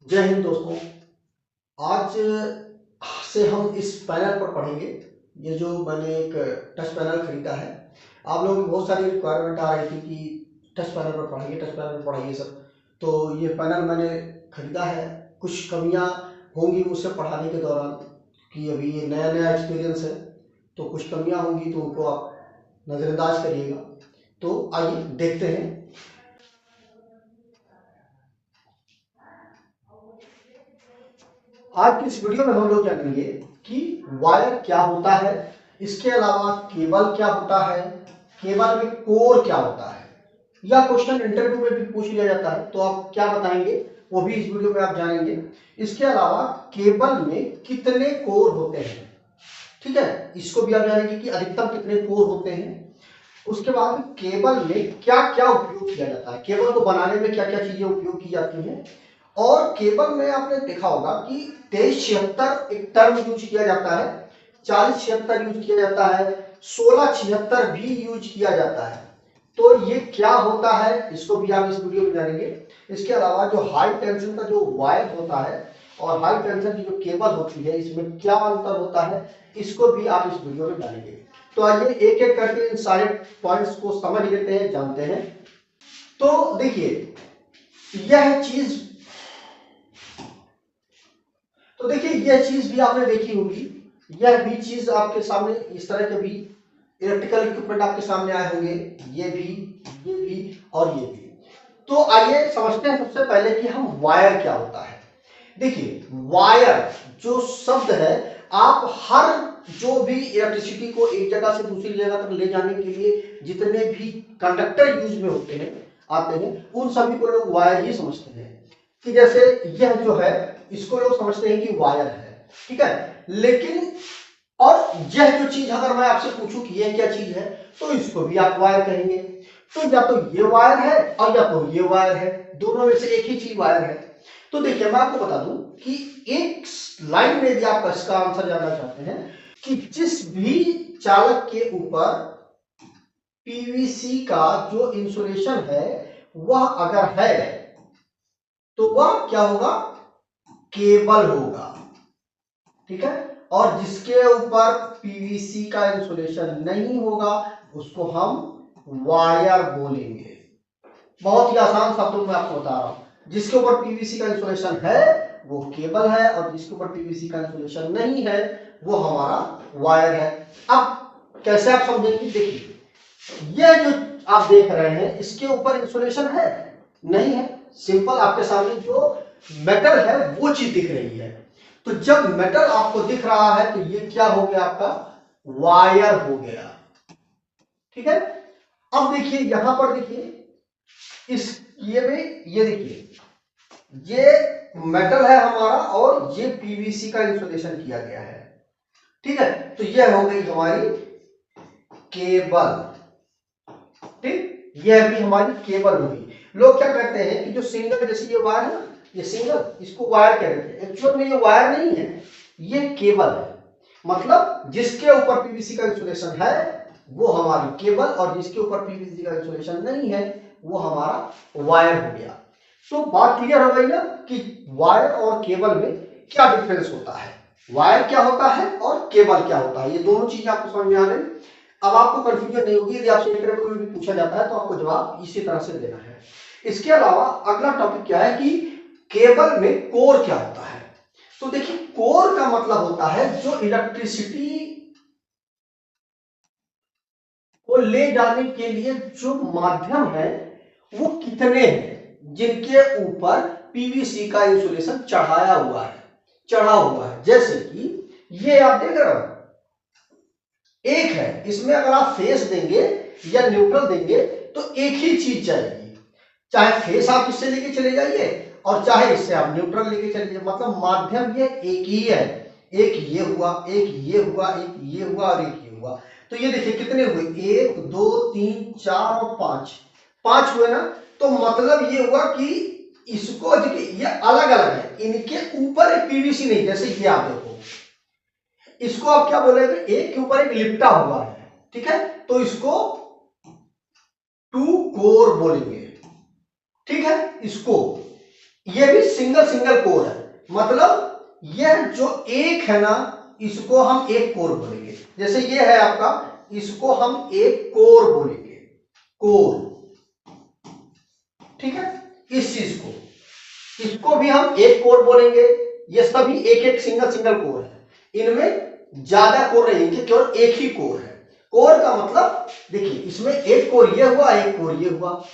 जय हिंद दोस्तों। आज से हम इस पैनल पर पढ़ेंगे। ये जो मैंने एक टच पैनल खरीदा है, आप लोगों की बहुत सारी रिक्वायरमेंट आ रही थी कि टच पैनल पर पढ़ाइए, टच पैनल पर पढ़ाइए सर। तो ये पैनल मैंने खरीदा है। कुछ कमियां होंगी मुझसे पढ़ाने के दौरान, कि अभी ये नया नया एक्सपीरियंस है, तो कुछ कमियां होंगी तो उनको आप नज़रअंदाज करिएगा। तो आइए देखते हैं। आज की इस वीडियो में हम लोग जानेंगे कि वायर क्या होता है, इसके अलावा केबल क्या होता है, केबल में कोर क्या होता है। यह क्वेश्चन इंटरव्यू में भी पूछ लिया जाता है, तो आप क्या बताएंगे वो भी इस वीडियो में आप जानेंगे। इसके अलावा केबल में कितने कोर होते हैं, ठीक है, इसको भी आप जानेंगे कि अधिकतम कितने कोर होते हैं। उसके बाद केबल में क्या क्या उपयोग किया जाता है, केबल को बनाने में क्या क्या चीजें उपयोग की जाती हैं। और केबल में आपने देखा होगा कि 2376 एक टर्म यूज किया जाता है, 4076 यूज किया जाता है, 1676 भी यूज किया जाता है। तो ये क्या होता है इसको भी आप इस वीडियो में जानेंगे। इसके अलावा जो हाई टेंशन का जो वायर होता है और हाई टेंशन की जो केबल होती है, इसमें क्या अंतर होता है, इसको भी आप इस वीडियो में जानेंगे। तो आइए एक एक करके इन सारे पॉइंट्स को समझ लेते हैं, जानते हैं। तो देखिए यह चीज तो देखिए यह चीज भी आपने देखी होगी, यह भी चीज आपके सामने इस तरह के भी इलेक्ट्रिकल इक्विपमेंट आपके सामने आए होंगे, ये भी और ये भी। तो आइए समझते हैं सबसे पहले कि हम वायर क्या होता है। देखिए वायर जो शब्द है, आप हर जो भी इलेक्ट्रिसिटी को एक जगह से दूसरी जगह तक ले जाने के लिए जितने भी कंडक्टर यूज में होते हैं आते हैं, उन सभी को लोग वायर ही समझते हैं। कि जैसे यह जो है इसको लोग समझते हैं कि वायर है, ठीक है। लेकिन और यह जो चीज अगर मैं आपसे पूछूं कि यह क्या चीज है, तो इसको भी आप वायर कहेंगे। तो या तो ये वायर है और या तो ये वायर है, दोनों में से एक ही चीज वायर है। तो देखिए मैं आपको बता दूं कि एक लाइन में यदि आप इसका आंसर जानना चाहते हैं कि जिस भी चालक के ऊपर पीवीसी का जो इंसुलेशन है वह अगर है तो वह क्या होगा, केबल होगा, ठीक है। और जिसके ऊपर पीवीसी का इंसुलेशन नहीं होगा उसको हम वायर बोलेंगे। बहुत ही आसान शब्दों में आपको बता रहा हूं, जिसके ऊपर पीवीसी का इंसुलेशन है वो केबल है और जिसके ऊपर पीवीसी का इंसुलेशन नहीं है वो हमारा वायर है। अब कैसे आप समझेंगे, देखिए यह जो आप देख रहे हैं इसके ऊपर इंसुलेशन है नहीं है, सिंपल आपके सामने जो मेटल है वो चीज दिख रही है। तो जब मेटल आपको दिख रहा है तो ये क्या हो गया, आपका वायर हो गया, ठीक है। अब देखिए यहां पर देखिए इस ये में ये देखिए ये मेटल है हमारा और ये पीवीसी का इंसुलेशन किया गया है, ठीक है। तो ये हो गई हमारी केबल, ठीक, यह भी हमारी केबल होगी। लोग क्या कहते हैं कि जो सिंगल जैसे ये वायर है ना, ये सिंगल, इसको वायर कहते हैं। एक्चुअल में ये वायर नहीं है, ये केबल है। मतलब जिसके ऊपर पीवीसी का इंसुलेशन है वो हमारी केबल और जिसके ऊपर पीवीसी का इंसुलेशन नहीं है वो हमारा वायर हो गया। तो बात क्लियर हो गई ना कि वायर और केबल में क्या डिफरेंस होता है, वायर क्या होता है और केबल क्या होता है, ये दोनों चीजें आपको समझ में आ गई। अब आपको कंफ्यूजन नहीं होगी, यदि आपसे इंटरव्यू में भी पूछा जाता है तो आपको जवाब इसी तरह से देना है। इसके अलावा अगला टॉपिक क्या है कि केबल में कोर क्या होता है। तो देखिए कोर का मतलब होता है जो इलेक्ट्रिसिटी को ले जाने के लिए जो माध्यम है वो कितने हैं जिनके ऊपर पीवीसी का इंसुलेशन चढ़ा हुआ है। जैसे कि ये आप देख रहे हो एक है, इसमें अगर आप फेस देंगे या न्यूट्रल देंगे तो एक ही चीज जाएगी, चाहे फेस आप इससे लेके चले जाइए और चाहे इससे आप न्यूट्रल लेके चले जाइए, मतलब माध्यम ये एक ही है। एक ये हुआ, एक ये हुआ, एक ये हुआ और एक ये हुआ। तो ये देखिए कितने हुए, 1 2 3 4 और 5, 5 हुए ना। तो मतलब ये हुआ कि इसको देखिए ये अलग अलग है, इनके ऊपर एक पीवीसी नहीं, जैसे ये आप देखो इसको आप क्या बोलेंगे, एक के ऊपर एक लिपटा हुआ है, ठीक है। तो इसको टू कोर बोलेंगे, ठीक है। इसको ये भी सिंगल सिंगल कोर है, मतलब यह जो एक है ना, इसको हम एक कोर बोलेंगे। जैसे ये है आपका, इसको हम एक कोर बोलेंगे, कोर, ठीक है। इस चीज को, इसको भी हम एक कोर बोलेंगे। ये सभी एक एक सिंगल सिंगल कोर है, इनमें ज्यादा कोर नहीं है, केवल एक ही कोर है। कोर का मतलब देखिए, इसमें एक कोर ये हुआ, एक कोर ये हुआ,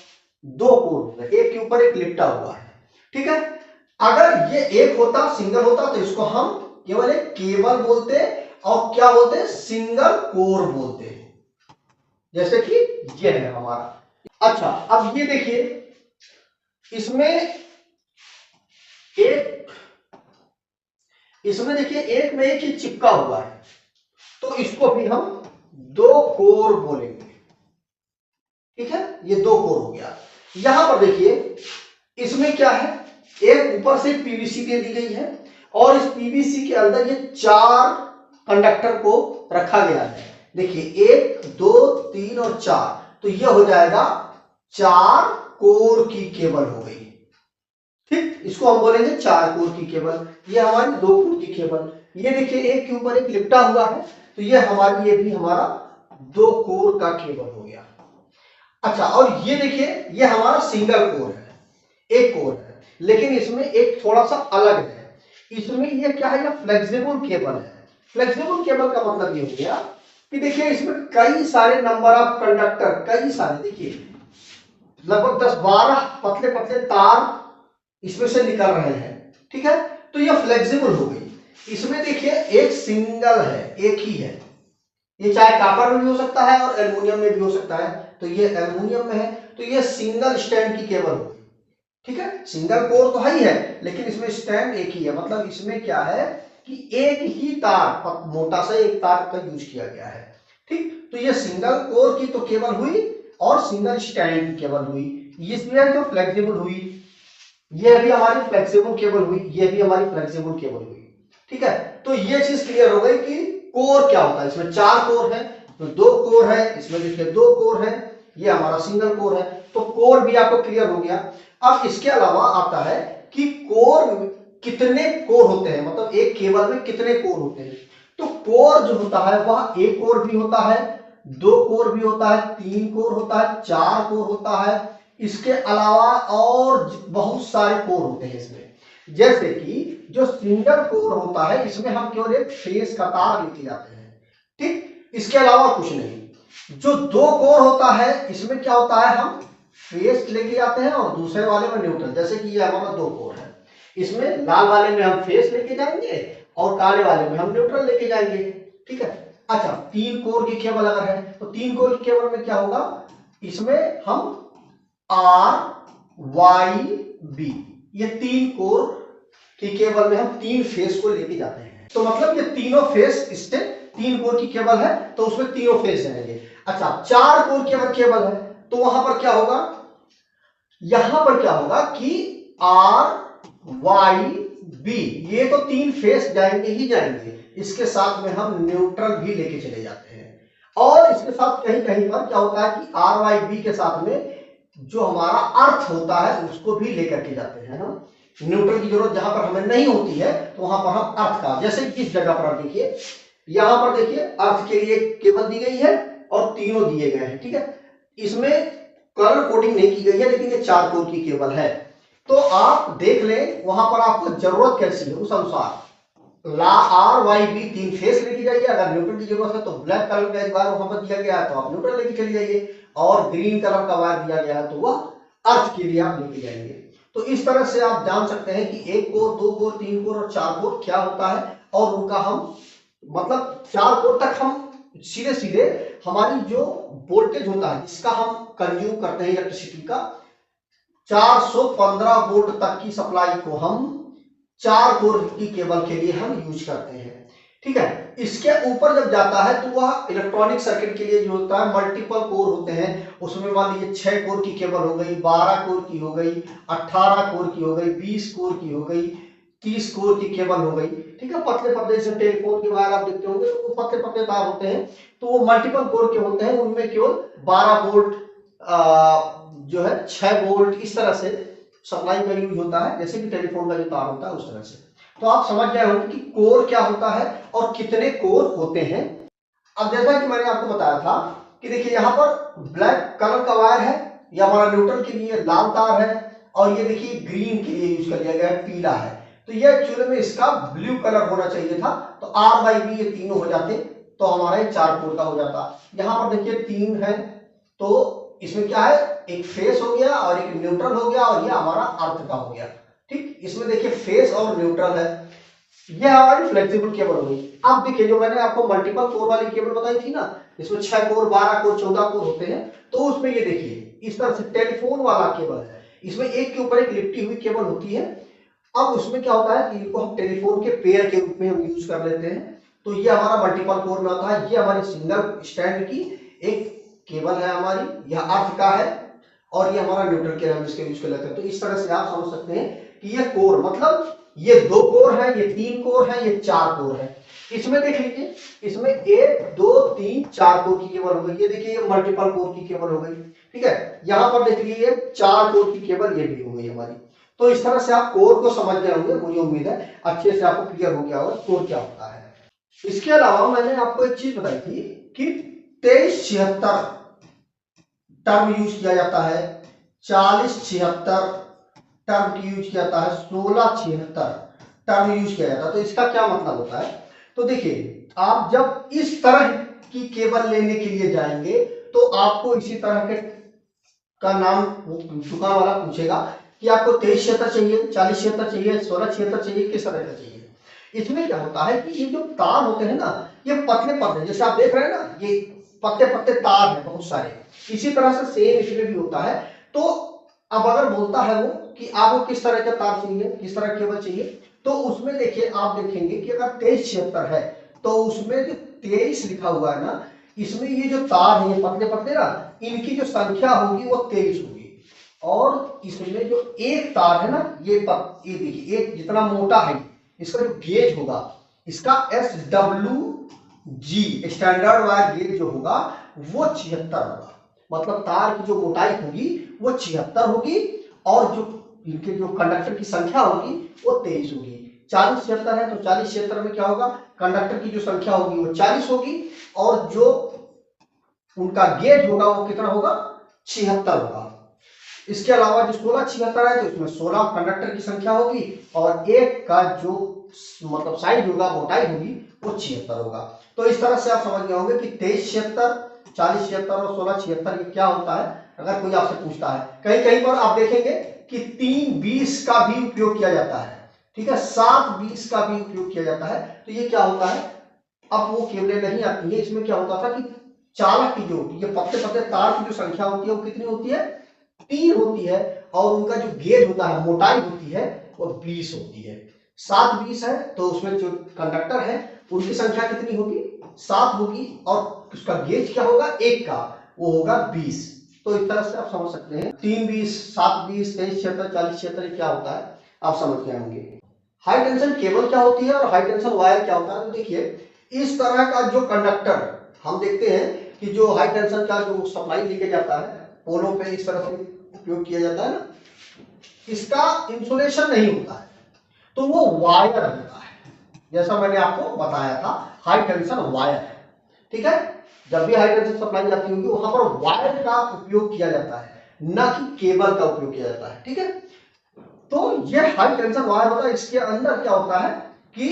दो कोर हो गए, एक के ऊपर एक लिपटा हुआ है, ठीक है। अगर ये एक होता, सिंगल होता, तो इसको हम केवल एक केबल बोलते और क्या बोलते, सिंगल कोर बोलते हैं, जैसे कि ये है हमारा। अच्छा, अब ये देखिए, इसमें एक, इसमें देखिए एक में एक ही चिपका हुआ है, तो इसको भी हम दो कोर बोलेंगे, ठीक है। ये दो कोर हो गया। यहां पर देखिए, इसमें क्या है, एक ऊपर से पीवीसी दे दी गई है और इस पीवीसी के अंदर ये चार कंडक्टर को रखा गया है। देखिए 1 2 3 और 4, तो ये हो जाएगा 4 कोर की केबल हो गई, ठीक। इसको हम बोलेंगे 4 कोर की केबल। ये हमारी 2 कोर की केबल। ये देखिए एक के ऊपर एक लिपटा हुआ है, तो ये हमारी, ये भी हमारा 2 कोर का केबल हो गया। अच्छा, और ये देखिए, ये हमारा सिंगल कोर है, एक कोर है, लेकिन इसमें एक थोड़ा सा अलग है। इसमें ये क्या है, ये फ्लेक्सिबल केबल है। फ्लेक्सिबल केबल का मतलब ये हो गया कि देखिए, इसमें कई सारे नंबर ऑफ कंडक्टर, कई सारे, देखिए लगभग 10-12 पतले पतले तार इसमें से निकल रहे हैं, ठीक है। तो ये फ्लेक्सिबल हो गई। इसमें देखिए एक सिंगल है, एक ही है, ये चाहे कॉपर में भी हो सकता है और एल्युमिनियम में भी हो सकता है। तो ये एल्युमिनियम में है, तो ये सिंगल स्टैंड की केबल होगी, ठीक है। सिंगल कोर तो है ही है, लेकिन इसमें स्टैंड एक ही है, मतलब इसमें क्या है कि एक ही तार, मोटा सा एक तार का यूज किया गया है, ठीक। तो ये सिंगल कोर की तो केबल हुई और सिंगल स्टैंड की केबल हुई। इसमें जो फ्लेक्सिबल हुई, ये भी हमारी फ्लेक्सिबल केबल हुई, ये भी हमारी फ्लेक्सिबल केबल हुई, ठीक है। तो ये चीज क्लियर हो गई कि कोर क्या होता है। इसमें 4 कोर है, तो 2 कोर है, इसमें देखिए 2 कोर है, ये हमारा सिंगल कोर है, तो कोर भी आपको क्लियर हो गया। अब इसके अलावा आता है कि कोर, कितने कोर होते हैं, मतलब एक केबल में कितने कोर होते हैं। तो कोर जो होता है वह एक कोर भी होता है, 2 कोर भी होता है, 3 कोर होता है, 4 कोर होता है। इसके अलावा और बहुत सारे कोर होते हैं इसमें। जैसे कि जो सिंगल कोर होता है, इसमें हम केवल एक फेस का तार लेके जाते हैं, ठीक। इसके अलावा कुछ नहीं। जो 2 कोर होता है, इसमें क्या होता है, हम फेस लेके जाते हैं और दूसरे वाले में न्यूट्रल। जैसे कि ये हमारा 2 कोर है, इसमें लाल वाले में हम फेस लेके जाएंगे और काले वाले में हम न्यूट्रल लेके जाएंगे, ठीक है। अच्छा, 3 कोर की केबल अगर है, तो 3 कोर की केबल में क्या होगा, इसमें हम RYB, ये 3 कोर की केबल में हम 3 फेस को लेके जाते हैं। तो मतलब ये तीनों फेस, इससे 3 कोर की केबल है तो उसमें तीनों फेस जाएंगे। अच्छा, 4 कोर की अगर केबल है, तो वहां पर क्या होगा, यहां पर क्या होगा कि RYB, ये तो 3 फेस जाएंगे ही जाएंगे, इसके साथ में हम न्यूट्रल भी लेके चले जाते हैं। और इसके साथ कहीं कहीं पर क्या होता है कि RYB के साथ में जो हमारा अर्थ होता है उसको भी लेकर के जाते हैं हम। न्यूट्रल की जरूरत जहां पर हमें नहीं होती है, तो वहां पर हम अर्थ का, जैसे इस जगह पर आप देखिए, यहां पर देखिए अर्थ के लिए केबल दी गई है और तीनों दिए गए हैं, ठीक है। इसमें कलर कोडिंग नहीं की गई है, लेकिन ये 4 कोर की केबल है। तो आप देख लें वहां पर आपको जरूरत कैसी है, उस अनुसार RYB 3 फेस लेके जाइए। अगर न्यूट्रल की जरूरत है तो ब्लैक कलर का एक बार वहां पर दिया गया है, तो आप न्यूट्रल लेके चले जाइए, और ग्रीन कलर का वायर दिया गया है तो वह अर्थ के लिए आप लेके जाएंगे। तो इस तरह से आप जान सकते हैं कि 1 कोर, 2 कोर, 3 कोर और 4 कोर क्या होता है, और उनका हम, मतलब 4 कोर तक हम सीधे सीधे हमारी जो वोल्टेज होता है, जिसका हम कंज्यूम करते हैं इलेक्ट्रिसिटी का, 415 वोल्ट तक की सप्लाई को हम 4 कोर की केबल के लिए हम यूज करते हैं, ठीक है। इसके ऊपर जब जाता है तो वह इलेक्ट्रॉनिक सर्किट के लिए जो होता है मल्टीपल कोर होते हैं। उसमें मान लीजिए 6 कोर की केबल हो गई, 12 कोर की हो गई, 18 कोर की हो गई, 20 कोर की हो गई, 30 कोर की केबल हो गई, ठीक है। पतले पतले जैसे टेलीफोन के वायर आप देखते होंगे, तो वो पतले पतले तार होते हैं, तो वो मल्टीपल कोर के होते हैं। उनमें केवल 12 वोल्ट, जो है 6 वोल्ट, इस तरह से सप्लाई का यूज होता है, जैसे कि टेलीफोन का जो तार होता है उस तरह से। तो आप समझ गए होंगे कि कोर क्या होता है और कितने कोर होते हैं। अब जैसा कि मैंने आपको बताया था कि देखिए यहाँ पर ब्लैक कलर का वायर है, ये हमारा न्यूट्रल के लिए लाल तार है, और ये देखिए ग्रीन के लिए यूज कर लिया गया है, पीला है। तो ये एक्चुअली में इसका ब्लू कलर होना चाहिए था, तो आर बाई बी ये तीनों हो जाते तो हमारा ये 4 कोर का हो जाता। यहाँ पर देखिए 3 है, तो इसमें क्या है, एक फेस हो गया और एक न्यूट्रल हो गया, और ये हमारा अर्थ का हो गया। ठीक, इसमें देखिए फेस और न्यूट्रल है। ये हमारी फ्लेक्सिबल केबल हो गई। अब देखिए जो मैंने आपको मल्टीपल कोर वाली केबल बताई थी ना, इसमें 6 कोर, 12 कोर, 14 कोर होते हैं, तो उसमें ये देखिए इस तरह से टेलीफोन वाला केबल है, इसमें एक के ऊपर एक लिपटी हुई केबल होती है। अब उसमें क्या होता है कि इनको हम टेलीफोन के पेयर के रूप में हम यूज कर लेते हैं, तो ये हमारा मल्टीपल कोर में आता है। ये हमारी सिंगल स्टैंड की एक केबल है हमारी, यह अर्थ का है, और ये हमारा न्यूट्रल के हम इसके यूज कर लेते हैं। तो इस तरह से आप समझ सकते हैं कि ये कोर मतलब ये 2 कोर है, ये 3 कोर है, ये 4 कोर है। इसमें देख लीजिए, इसमें 1 2 3 4 कोर की केबल हो गई। ये देखिए ये मल्टीपल कोर की केबल हो गई, ठीक है। यहां पर देख लीजिए 4 कोर की केबल ये भी हो गई हमारी। तो इस तरह से आप कोर को समझ गए होंगे, मुझे उम्मीद है अच्छे से आपको क्लियर हो गया होगा कोर क्या होता है। इसके अलावा मैंने आपको एक चीज बताई थी कि 2376 टर्म यूज किया जाता है, 4076 टर्म यूज किया जाता है, 1676 टर्म यूज किया जाता है। तो इसका क्या मतलब होता है, तो देखिए आप जब इस तरह की केबल लेने के लिए जाएंगे तो आपको इसी तरह के का नाम दुकान वाला पूछेगा कि आपको 2376 चाहिए, 4076 चाहिए, 1676 चाहिए, किस तरह का चाहिए। इसमें क्या होता है कि ये जो तार होते हैं ना, ये पतले पतले, जैसे आप देख रहे हैं ना, ये पतले पतले तार हैं बहुत सारे, इसी तरह से सेम इसमें भी होता है। तो अब अगर बोलता है वो कि आपको किस तरह का तार चाहिए, किस तरह केबल चाहिए, तो उसमें देखिए आप देखेंगे कि अगर 2376 है तो उसमें जो 23 लिखा हुआ है ना, इसमें ये जो तार है ये पतले पतले ना, इनकी जो संख्या होगी वो 23 होगी। और इसमें जो एक तार है ना, ये देखिए एक जितना मोटा है, इसका जो गेज होगा, इसका SWG स्टैंडर्ड वायर गेज जो होगा वो 76 होगा। मतलब तार की जो मोटाई होगी वो 76 होगी, और जो इनके जो कंडक्टर की संख्या होगी वो 23 होगी। 4076 है तो 4076 में क्या होगा, कंडक्टर की जो संख्या होगी वो 40 होगी, और जो उनका गेज होगा वो कितना होगा, 76 होगा। इसके अलावा जो 1676 है तो इसमें 16 कंडक्टर की संख्या होगी, और एक का जो मतलब साइज होगा, मोटाई होगी, वो 76 होगा। तो इस तरह से आप समझ गए होंगे कि 2376, 4076 और 1676 ये क्या होता है, अगर कोई आपसे पूछता है। कहीं कहीं पर आप देखेंगे कि 320 का भी उपयोग किया जाता है, ठीक है, 720 का भी उपयोग किया जाता है। तो ये क्या होता है, अब वो केबलें नहीं आती है। इसमें क्या होता था कि चालक की जो ये पतले पतले तार की जो संख्या होती है वो कितनी होती है, 3 होती है, और उनका जो गेज होता है, मोटाई होती है, वो 20 होती है। 720 है तो उसमें जो कंडक्टर है उनकी संख्या कितनी होगी, 7 होगी, और उसका गेज क्या होगा, एक का, वो होगा 20। तो इस तरह से आप समझ सकते हैं 320, 720, 2376, 4076 क्या होता है आप समझ गए होंगे। हाई टेंशन केबल क्या होती है और हाई टेंशन वायर क्या होता है, तो देखिए इस तरह का जो कंडक्टर हम देखते हैं कि जो हाई टेंशन का जो सप्लाई लेके जाता है पोलों पे, इस तरह से उपयोग किया जाता है ना, इसका इंसुलेशन नहीं होता है, तो वो वायर होता है। जैसा मैंने आपको बताया था हाई टेंशन वायर है, ठीक है। जब भी हाई टेंशन सप्लाई जाती होगी वहां पर वायर का उपयोग किया जाता है, न कि केबल का उपयोग किया जाता है, ठीक है। तो ये हाई टेंशन वायर होता है। इसके अंदर क्या होता है कि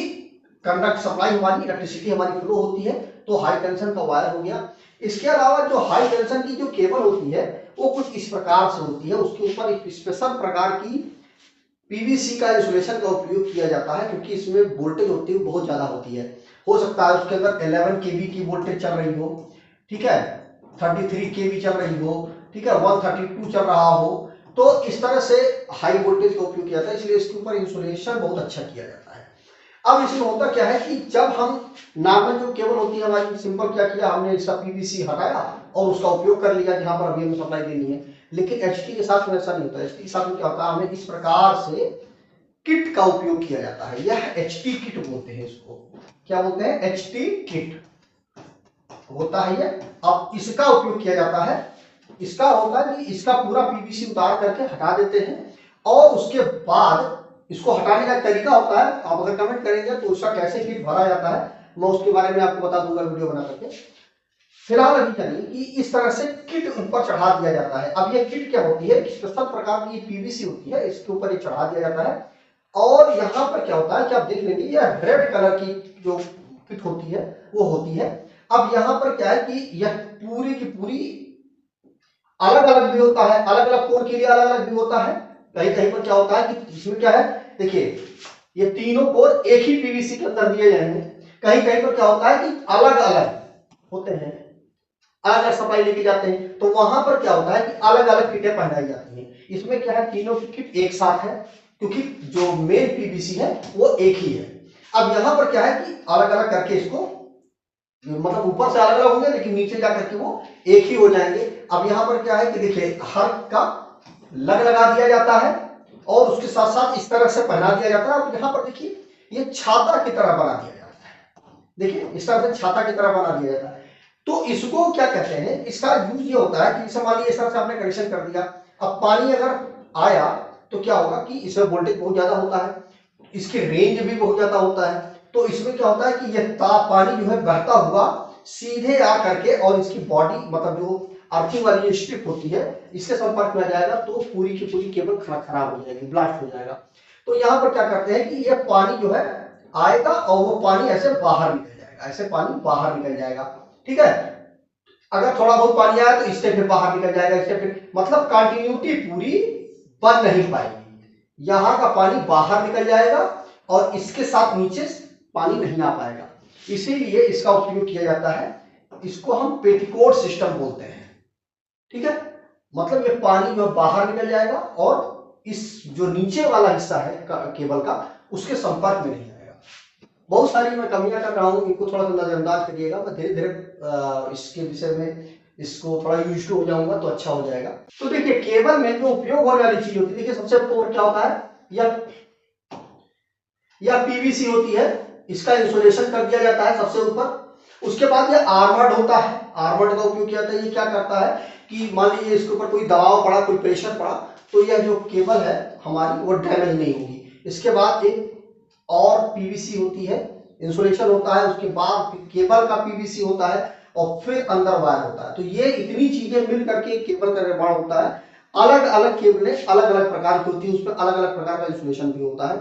कंडक्ट सप्लाई हमारी, इलेक्ट्रिसिटी हमारी फ्लो होती है, तो हाई टेंशन का वायर हो गया। इसके अलावा जो हाई टेंशन की जो केबल होती है वो कुछ इस प्रकार से होती है, उसके ऊपर एक स्पेशल प्रकार की पीवीसी का इंसुलेशन का उपयोग किया जाता है, क्योंकि इसमें वोल्टेज होती है बहुत ज्यादा होती है। हो सकता है उसके अंदर 11 केवी की वोल्टेज चल रही हो, ठीक है, 33 केवी चल रही हो, ठीक है, 132 चल रहा हो, तो इस तरह से हाई वोल्टेज का उपयोग किया जाता है, इसलिए इसके ऊपर इंसुलेशन बहुत अच्छा किया जाता है। अब इसमें होता क्या है कि जब हम नॉर्मल जो केबल होती है हमारी, सिंपल क्या किया हमने, इसका पीवीसी हटाया और उसका उपयोग कर लिया जहां पर अभी हमें सप्लाई देनी है। लेकिन एचटी के साथ में ऐसा नहीं होता। एचटी के साथ में क्या होता है, हमें इस प्रकार से किट का उपयोग किया जाता है। यह एचटी किट बोलते हैं इसको, क्या बोलते हैं, एचटी किट होता है ये। अब इसका उपयोग किया जाता है, इसका होता है कि इसका पूरा पीवीसी उतार करके हटा देते हैं, और उसके बाद इसको हटाने का तरीका होता है। आप अगर कमेंट करेंगे तो उसका कैसे किट भरा जाता है मैं उसके बारे में आपको बता दूंगा वीडियो बना करके। फिलहाल अभी जानिए कि इस तरह से किट ऊपर चढ़ा दिया जाता है। अब ये किट क्या होती है, स्पेशल प्रकार की पीवीसी होती है, इसके ऊपर ये चढ़ा दिया जाता है। और यहाँ पर क्या होता है कि आप देख लेंगे यह रेड कलर की जो किट होती है वो होती है। अब यहाँ पर क्या है कि यह पूरी की पूरी अलग अलग भी होता है, अलग अलग कोर के लिए अलग अलग भी होता है। कहीं कहीं पर क्या होता है कि इसमें क्या है, देखिए ये तीनों कोर एक ही पीवीसी के अंदर दिए जाएंगे। कहीं कहीं पर क्या होता है कि अलग अलग होते हैं, अलग अलग सप्लाई लेके जाते हैं, तो वहां पर क्या होता है कि अलग अलग किटें पहनाई जाती हैं। इसमें क्या है, तीनों की किट एक साथ है क्योंकि जो मेन पीवीसी है वो एक ही है। अब यहाँ पर क्या है कि अलग अलग करके इसको मतलब ऊपर से अलग अलग होंगे लेकिन नीचे जाकर के वो एक ही हो जाएंगे। अब यहाँ पर क्या है कि देखिए हर का लग लगा दिया जाता है और उसके साथ साथ इस तरह से पहना दिया जाता है। अब यहाँ पर देखिए ये छाता की तरह बना दिया जाता है, देखिए इस तरह से छाता की तरह बना दिया जाता है। तो इसको क्या कहते हैं, इसका यूज ये होता है कि जैसे मान लीजिए इस तरह से आपने कनेक्शन कर दिया, अब पानी अगर आया तो क्या होगा कि इसमें वोल्टेज बहुत ज्यादा होता है, इसकी रेंज भी बहुत ज्यादा होता है। तो इसमें क्या होता है कि यह पानी जो है बहता हुआ सीधे आ करके और इसकी बॉडी मतलब जो अर्थिंग वाली जो स्ट्रिप होती है इसके संपर्क में आ जाएगा तो पूरी की पूरी केबल खराब हो जाएगी, ब्लास्ट हो जाएगा। तो यहाँ पर क्या करते हैं कि यह पानी जो है आएगा और वो पानी ऐसे बाहर निकल जाएगा, ऐसे पानी बाहर निकल जाएगा, ठीक है। अगर थोड़ा बहुत पानी आया तो इससे फिर बाहर निकल जाएगा, इससे फिर मतलब कंटिन्यूटी पूरी बन नहीं पाएगी। यहाँ का पानी बाहर निकल जाएगा और इसके साथ नीचे पानी नहीं आ पाएगा, इसीलिए इसका उपयोग किया जाता है। इसको हम पेटीकोट सिस्टम बोलते हैं, ठीक है। मतलब ये पानी जो बाहर निकल जाएगा और इस जो नीचे वाला हिस्सा है केबल का उसके संपर्क में नहीं आएगा। बहुत सारी मैं कमियां कर रहा हूं, इनको थोड़ा सा नजरअंदाज करिएगा। मैं धीरे धीरे इसके विषय में इसको थोड़ा यूज हो जाऊंगा तो अच्छा हो जाएगा। तो देखिए केबल में जो उपयोग होने वाली चीज होती है, देखिए सबसे ऊपर क्या होता है, या पीवीसी होती है, इसका इंसुलेशन कर दिया जाता है सबसे ऊपर। उसके बाद ये आर्मर्ड होता है, आर्मर्ड का उपयोग किया जाता है। ये क्या करता है कि मान लीजिए इसके ऊपर कोई दबाव पड़ा, कोई प्रेशर पड़ा तो यह जो केबल है हमारी वो डैमेज नहीं होगी। इसके बाद एक और पीवीसी होती है, इंसुलेशन होता है, उसके बाद केबल का पीवीसी होता है और फिर अंदर वायर होता है। तो ये इतनी चीजें मिल करके केबल का निर्माण होता है। अलग अलग केबलें अलग अलग प्रकार की होती है, उसमें अलग अलग प्रकार का इंसुलेशन भी होता है।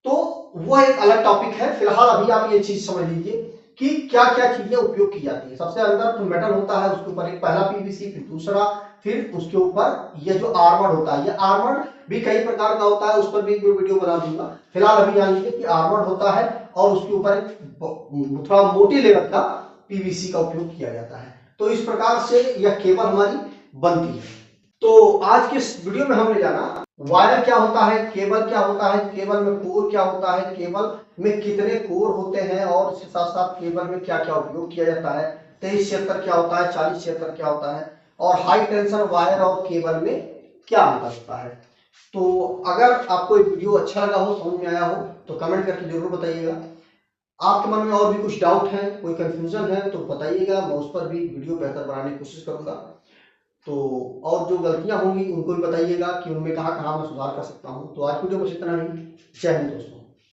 तो वो एक अलग टॉपिक है। फिलहाल अभी आप ये चीज समझ लीजिए कि क्या क्या चीजें उपयोग की जाती है। सबसे अंदर तो मेटल होता है, उसके ऊपर एक पहला पीवीसी, फिर दूसरा, फिर उसके ऊपर ये जो आर्मर्ड होता है। ये आर्मर्ड भी कई प्रकार का होता है, उस पर भी एक वीडियो बना दूंगा। फिलहाल अभी जान लीजिए कि आर्मर्ड होता है और उसके ऊपर एक थोड़ा मोटी लेवल का पीवीसी का उपयोग किया जाता है। तो इस प्रकार से यह केबल हमारी बनती है। तो आज के इस वीडियो में हमने जाना वायर क्या होता है, केबल क्या होता है, केबल में कोर क्या होता है, केबल में कितने कोर होते हैं और इसके साथ साथ केबल में क्या क्या उपयोग किया जाता है, 2376 क्या होता है, 4076 क्या होता है, और हाई टेंशन वायर और केबल में क्या अंतर होता है। तो अगर आपको ये वीडियो अच्छा लगा हो, समझ में आया हो तो कमेंट करके जरूर बताइएगा। आपके मन में और भी कुछ डाउट है, कोई कंफ्यूजन है तो बताइएगा, मैं उस पर भी वीडियो बेहतर बनाने की कोशिश करूंगा। तो और जो गलतियां होंगी उनको भी बताइएगा कि उनमें कहाँ कहाँ मैं सुधार कर सकता हूँ। तो आज वीडियो बस इतना ही। जय हिंद दोस्तों।